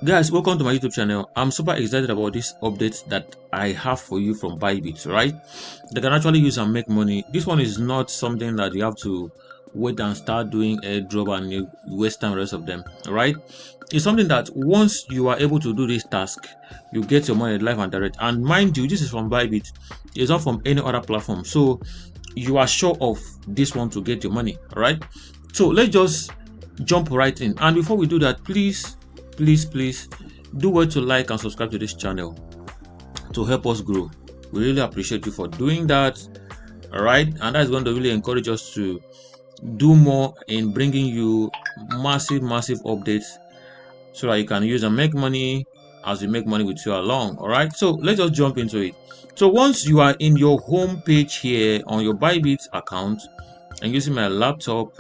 Guys, welcome to my YouTube channel. I'm super excited about this update that I have for you from Bybit, right? They can actually use and make money. This one is not something that you have to wait and start doing airdrop and you waste time, the rest of them, right? It's something that once you are able to do this task, you get your money live and direct. And mind you, this is from Bybit. It's not from any other platform. So you are sure of this one to get your money, right? So let's just jump right in. And before we do that, please do well to like and subscribe to this channel to help us grow. We really appreciate you for doing that. All right, and that's going to really encourage us to do more in bringing you massive updates so that you can use and make money as we make money with you along. All right, so let's just jump into it. So once you are in your home page here on your Bybit account and using my laptop,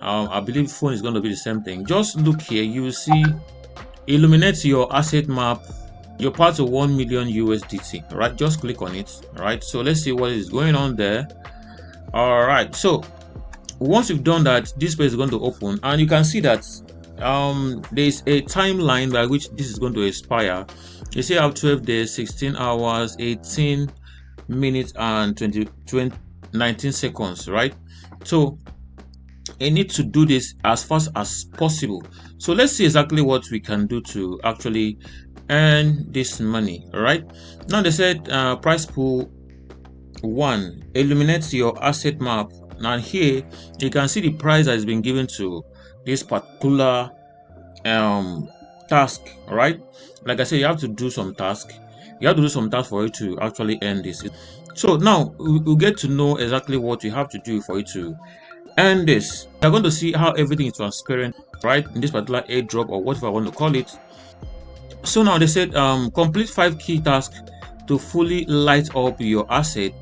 I believe phone is going to be the same thing. Just look here, you will see illuminate your asset map, your part of 1 million USDT. All right, just click on it. All right, so let's see what is going on there. All right, so once you've done that, this page is going to open and you can see that there's a timeline by which this is going to expire. You see, I have 12 days, 16 hours, 18 minutes and 19 seconds, right? So I need to do this as fast as possible. So let's see exactly what we can do to actually earn this money. All right, now they said price pool 1 illuminates your asset map. Now here you can see the price that has been given to this particular task. All right, like I said, you have to do some task. You have to do some task for you to actually earn this. So now we'll get to know exactly what you have to do for you to earn this. You're going to see how everything is transparent, right, in this particular airdrop or whatever I want to call it. So now they said complete 5 key tasks to fully light up your asset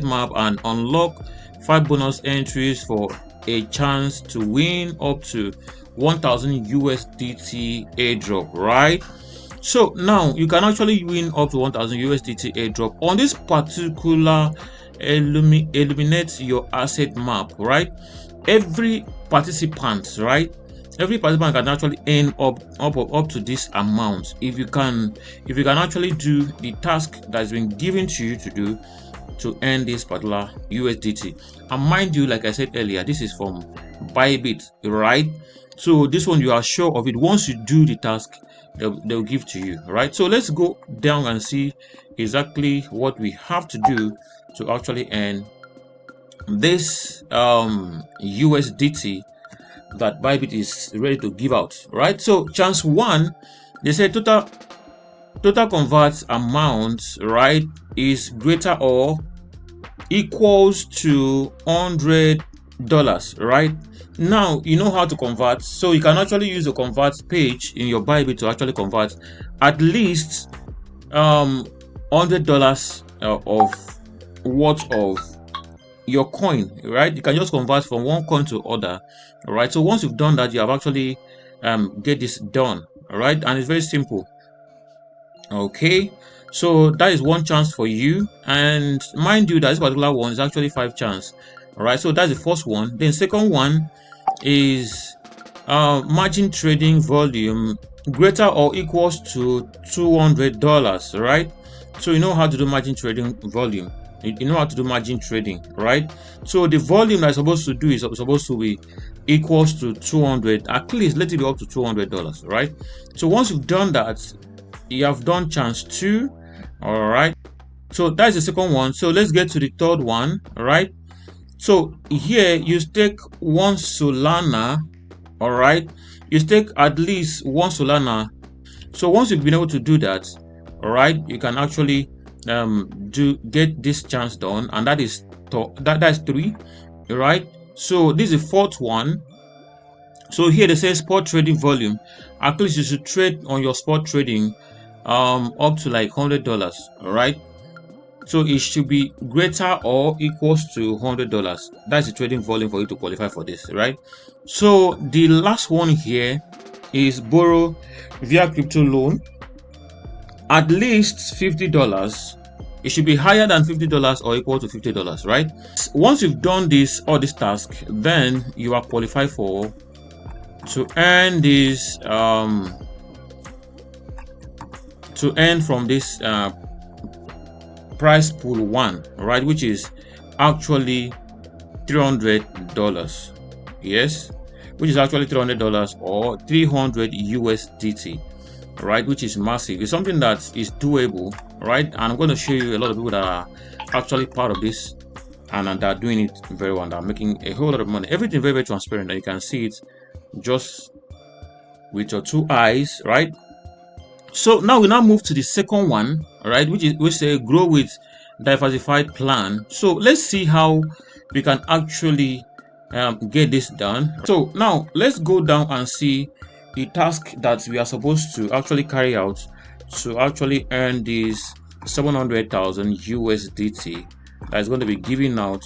map and unlock 5 bonus entries for a chance to win up to 1000 USDT airdrop, right? So now you can actually win up to 1000 USDT airdrop on this particular illuminate your asset map, right? Every participant, right? Every participant can actually earn up to this amount if you can actually do the task that's been given to you to do to earn this particular USDT. And mind you, like I said earlier, this is from Bybit, right? So this one you are sure of it. Once you do the task, they'll give to you, right? So let's go down and see exactly what we have to do to actually earn this USDT that Bybit is ready to give out, right? So chance 1, they say total convert amount, right, is greater or equals to $100, right? Now you know how to convert, so you can actually use the convert page in your Bybit to actually convert at least $100 of worth of your coin, right? You can just convert from one coin to other. All right, so once you've done that, you have actually get this done. All right, and it's very simple. Okay, so that is one chance for you, and mind you that this particular one is actually 5 chance. All right, so that's the first one. Then second one is margin trading volume greater or equals to $200, right? So you know how to do margin trading volume. You know how to do margin trading, right? So the volume that's supposed to do is supposed to be equals to 200, at least let it be up to $200, right? So once you've done that, you have done chance 2. All right, so that's the second one. So let's get to the third one. All right, so here you stake 1 Solana. All right, you stake at least 1 Solana. So once you've been able to do that, all right, you can actually get this chance done, and that is 3. Right, so this is the fourth one. So here they say spot trading volume, at least you should trade on your spot trading up to like $100. all right, so it should be greater or equals to $100. That's the trading volume for you to qualify for this, right? So the last one here is borrow via crypto loan, at least $50. It should be higher than $50 or equal to $50, right? Once you've done all this task, then you are qualified for to earn this to earn from this price pool 1, right, which is actually $300. Yes, which is actually $300 or 300 USDT, right, which is massive. It's something that is doable, right? And I'm going to show you a lot of people that are actually part of this and are doing it very well and are making a whole lot of money. Everything very, very transparent, and you can see it just with your 2 eyes, right? So now we move to the second one, right, which say grow with diversified plan. So let's see how we can actually get this done. So now let's go down and see the task that we are supposed to actually carry out to actually earn this 700,000 USDT that is going to be given out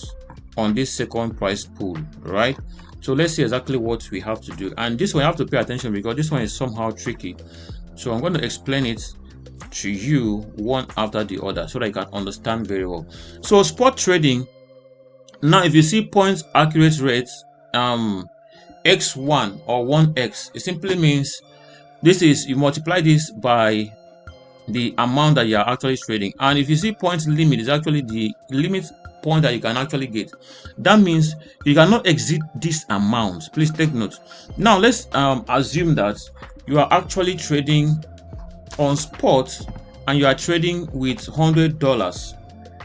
on this second price pool, right? So let's see exactly what we have to do, and this one you have to pay attention because this one is somehow tricky. So I'm going to explain it to you one after the other so that you can understand very well. So spot trading, now if you see points accurate rates x1 or 1x, it simply means this is you multiply this by the amount that you are actually trading, and if you see points limit is actually the limit point that you can actually get. That means you cannot exceed this amount. Please take note. Now let's assume that you are actually trading on spot and you are trading with $100.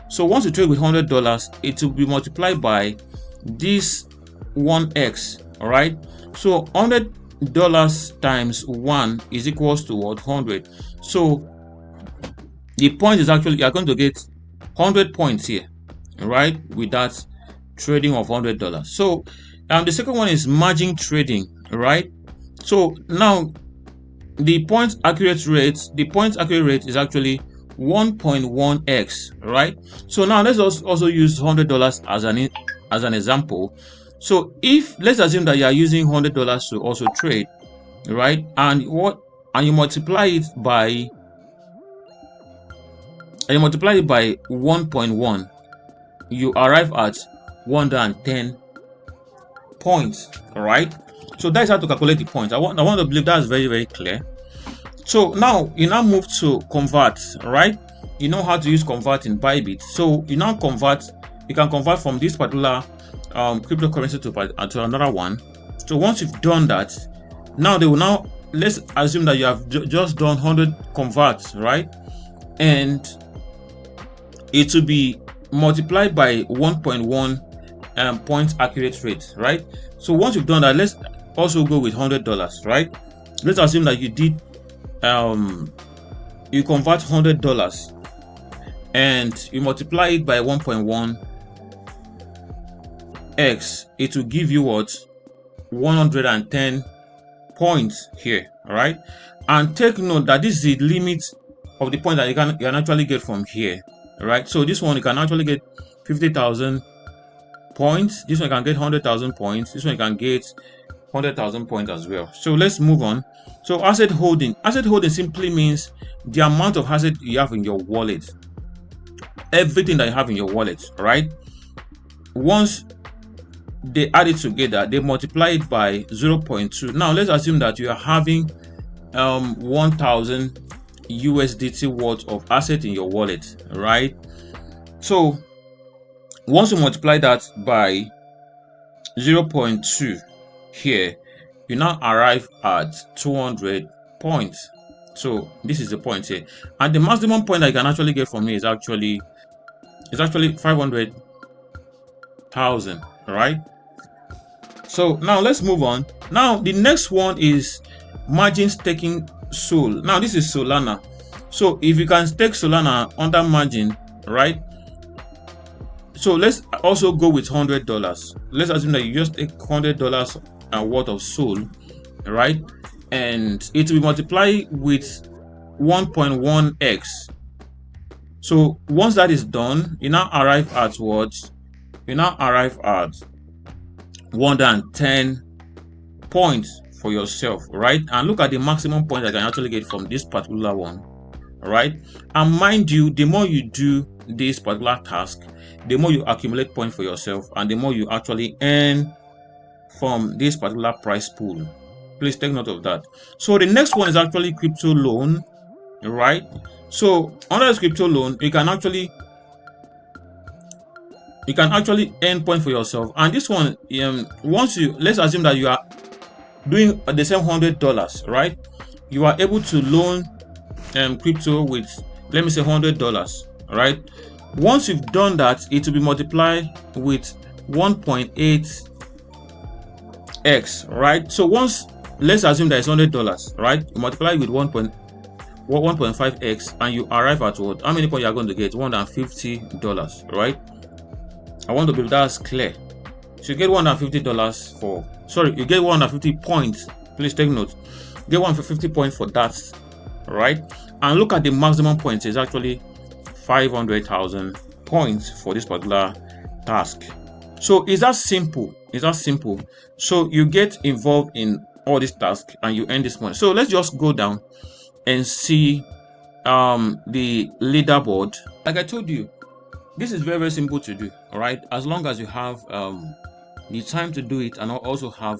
So once you trade with $100, it will be multiplied by this 1x, all right? So $100 times 1 is equals to what? 100. So the point is actually you are going to get 100 points here, right, with that trading of $100. So the second one is margin trading, right? So now the point accurate rate is actually 1.1x, right? So now let's also use $100 as an example. So if let's assume that you are using $100 to also trade, right, and you multiply it by 1.1, you arrive at 110 points, all right? So that's how to calculate the points. I want to believe that's very, very clear. So now you move to convert, right? You know how to use convert in Bybit. So you can convert from this particular cryptocurrency to another one. So once you've done that, now let's assume that you have just done 100 converts, right? And it will be multiplied by 1.1 points accurate rate, right? So once you've done that, let's also go with $100, right? Let's assume that you did you convert $100 and you multiply it by 1.1x, it will give you what? 110 points here, all right? And take note that this is the limit of the point that you can actually get from here, right? So this one you can actually get 50,000 points, this one you can get 100,000 points, this one you can get 100,000 points as well. So let's move on. So asset holding simply means the amount of asset you have in your wallet, everything that you have in your wallet, right? Once they add it together, they multiply it by 0.2. Now let's assume that you are having 1,000 USDT worth of asset in your wallet, right? So once you multiply that by 0.2 here, you now arrive at 200 points. So this is the point here, and the maximum point that you can actually get from here is actually 500,000, right? So now let's move on. Now the next one is margin staking Sol. Now this is Solana. So if you can stake Solana under margin, right? So let's also go with $100. Let's assume that you just take $100 worth of Sol, right? And it will multiply with 1.1x. So once that is done, you now arrive at what? You now arrive at 110 points for yourself, right? And look at the maximum point I can actually get from this particular one, right? And mind you, the more you do this particular task, the more you accumulate points for yourself and the more you actually earn from this particular price pool. Please take note of that. So the next one is actually crypto loan, right? So under the crypto loan, you can actually earn point for yourself. And this one, once you, let's assume that you are doing the same $100, right? You are able to loan crypto with, let me say, $100, right? Once you've done that, it will be multiplied with 1.8x, right? So once, let's assume that it's $100, right? You multiply it with 1.5x and you arrive at what? How many points you are going to get? $150, right? I want to be that's clear. So you get $150 for, sorry, you get 150 points. Please take note. Get 150 points for that, right? And look at the maximum points is actually 500,000 points for this particular task. So it's that simple. It's that simple. So you get involved in all these tasks and you earn this money. So let's just go down and see the leaderboard. Like I told you, this is very, very simple to do, all right? As long as you have the time to do it and also have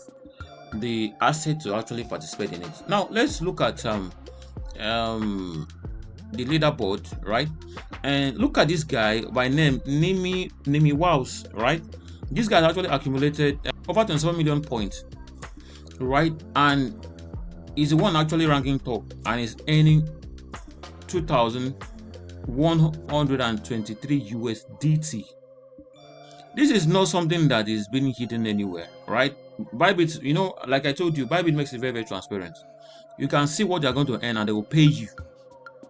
the asset to actually participate in it. Now let's look at the leaderboard, right? And look at this guy by name Nimi Wows, right? This guy actually accumulated over 27 million points, right? And is the one actually ranking top and is earning 2,123 USDT. This is not something that is being hidden anywhere, right? Bybit, you know, like I told you, Bybit makes it very, very transparent. You can see what they're going to earn and they will pay you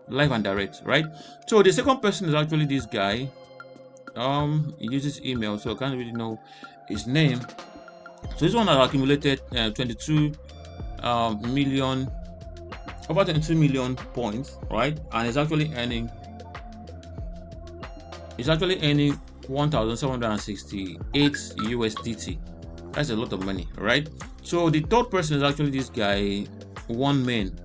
live and direct, right? So the second person is actually this guy. He uses email, so I can't really know his name. So this one has accumulated 22 million, over 22 million points, right? And it's actually earning 1,768 USDT. That's a lot of money, right? So the third person is actually this guy, One Man.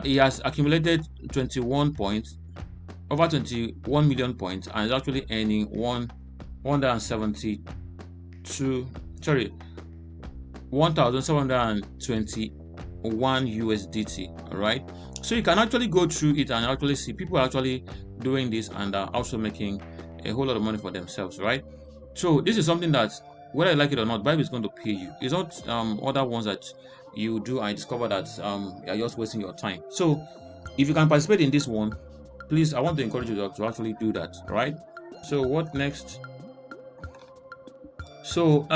He has accumulated 21 points, over 21 million points, and is actually earning 1,721 USDT, right? So you can actually go through it and actually see people actually doing this and are also making a whole lot of money for themselves, right? So this is something that, whether you like it or not, Bybit is going to pay you. It's not other ones that you do and discover that you're just wasting your time. So if you can participate in this one, please, I want to encourage you to actually do that, right? So what next? So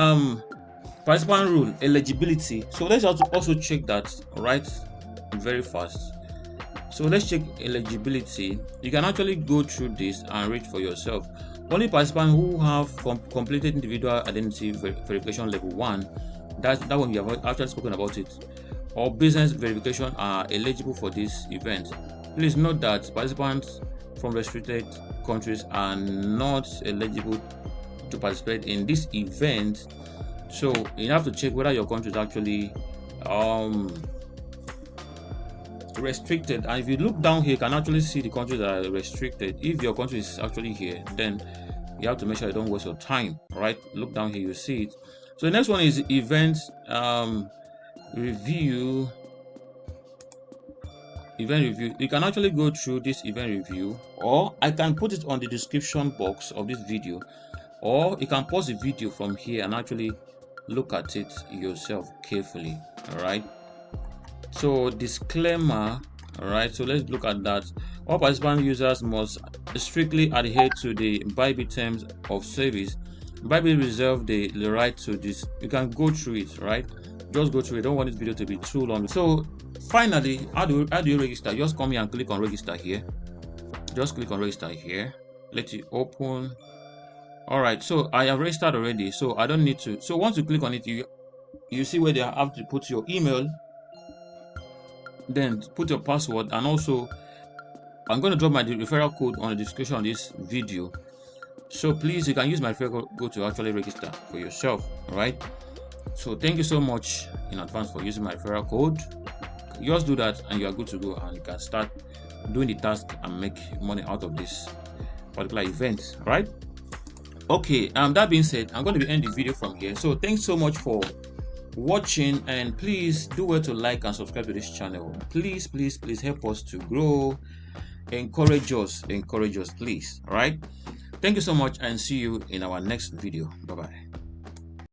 participant rule, eligibility. So let's also check that, right, very fast. So let's check eligibility. You can actually go through this and read for yourself. Only participants who have completed individual identity verification level 1, that one we have actually spoken about it, or business verification are eligible for this event. Please note that participants from restricted countries are not eligible to participate in this event. So you have to check whether your country is actually restricted. And if you look down here, you can actually see the countries that are restricted. If your country is actually here, then you have to make sure you don't waste your time, right? Look down here, you see it. So the next one is event review. You can actually go through this event review, or I can put it on the description box of this video, or you can pause the video from here and actually look at it yourself carefully. All right, so disclaimer. All right, so let's look at that. All participant users must strictly adhere to the Bybit terms of service. Bybit reserve the right to this. You can go through it, right? Just go through it. Don't want this video to be too long. So finally, how do you register? Just come here and click on register here. Just click on register here. Let it open. All right, so I have registered already, so I don't need to. So once you click on it, you see where they have to put your email, then put your password, and also I'm going to drop my referral code on the description of this video. So please, you can use my referral code to actually register for yourself. All right, so thank you so much in advance for using my referral code. You just do that and you are good to go, and you can start doing the task and make money out of this particular event, right? Okay, that being said, I'm going to end the video from here. So thanks so much for watching, and please do well to like and subscribe to this channel. Please help us to grow. Encourage us, please. All right, thank you so much, and see you in our next video. Bye bye.